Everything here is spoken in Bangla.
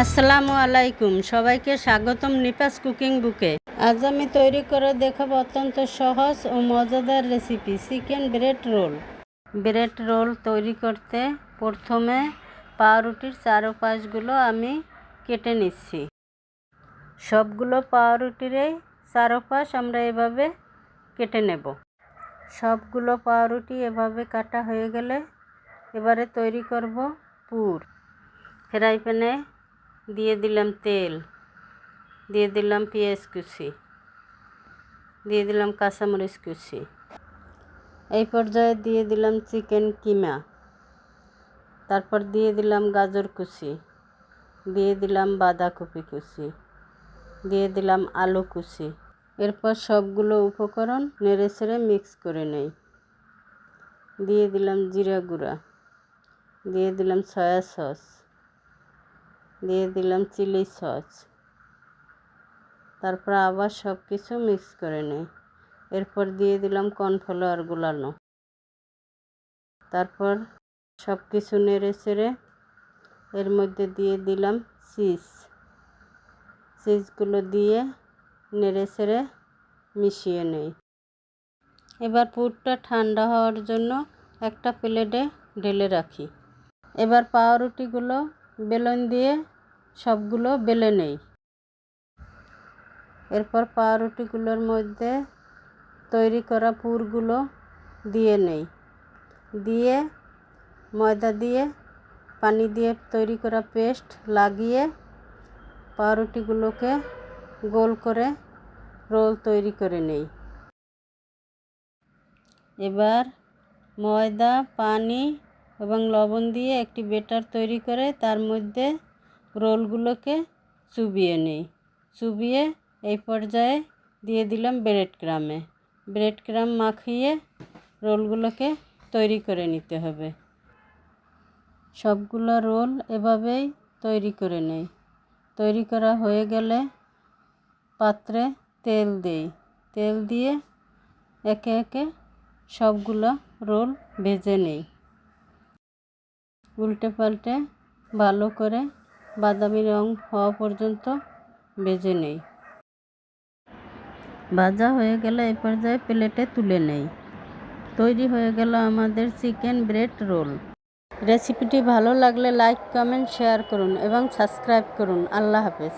আসসালামু আলাইকুম, সবাইকে স্বাগতম নিপাস কুকিং বুকে। আজ আমি তৈরি করে দেখাবো অত্যন্ত সহজ ও মজাদার recipe chicken bread role. Bread role তৈরি করতে প্রথমে পাউরুটির চারপাশগুলো আমি কেটে নিচ্ছি। সবগুলো পাউরুটিরই চারপাশ আমরা এভাবে কেটে নেব। সবগুলো পাউরুটি এভাবে কাটা হয়ে গেলে এবারে তৈরি করব পুর। ফ্রাই প্যানে দিয়ে দিলাম তেল, দিয়ে দিলাম পেঁয়াজ কুচি, দিয়ে দিলাম কাঁচামরিচ কুচি। এই পর্যায়ে দিয়ে দিলাম চিকেন কিমা, তারপর দিয়ে দিলাম গাজর কুচি, দিয়ে দিলাম বাঁধাকপি কুচি, দিয়ে দিলাম আলু কুচি। এরপর সবগুলো উপকরণ নেড়েচেড়ে মিক্স করে নেই। দিয়ে দিলাম জিরা গুঁড়া, দিয়ে দিলাম সয়া সস, দিয়ে দিলাম চিলি সস। তারপর আবার সব কিছু মিক্স করে নেই। এরপর দিয়ে দিলাম কর্নফ্লাওয়ার গুলানো। তারপর সব কিছু নেড়েচেড়ে এর মধ্যে দিয়ে দিলাম চিজগুলো দিয়ে নেড়েচেড়ে মিশিয়ে নেই। এবার পুরটা ঠান্ডা হওয়ার জন্য একটা প্লেটে ঢেলে রাখি। এবার পাউরুটিগুলো বেলন দিয়ে সবগুলো বেলে নেই। এরপর পাউরুটিগুলোর মধ্যে তৈরি করা পুরগুলো দিয়ে নেই। দিয়ে ময়দা দিয়ে পানি দিয়ে তৈরি করা পেস্ট লাগিয়ে পাউরুটিগুলোকে গোল করে রোল তৈরি করে নেই। এবার ময়দা, পানি এবং লবণ দিয়ে একটি ব্যাটার তৈরি করে তার মধ্যে রোলগুলোকে চুবিয়ে নেই। চুবিয়ে এই পর্যায়ে দিয়ে দিলাম ব্রেড ক্রাম মাখিয়ে রোলগুলোকে তৈরি করে নিতে হবে। সবগুলো রোল এভাবেই তৈরি করে নেই। তৈরি করা হয়ে গেলে পাত্রে তেল দেই। তেল দিয়ে একে একে সবগুলো রোল ভেজে নেই। উল্টে পাল্টে ভালো করে বাদামি রং হওয়া পর্যন্ত ভেজে নেই। ভাজা হয়ে গেলে এই পর্যায়ে প্লেটে তুলে নেই। তৈরি হয়ে গেল আমাদের চিকেন ব্রেড রোল। রেসিপিটি ভালো লাগলে লাইক, কমেন্ট, শেয়ার করুন এবং সাবস্ক্রাইব করুন। আল্লাহ হাফেজ।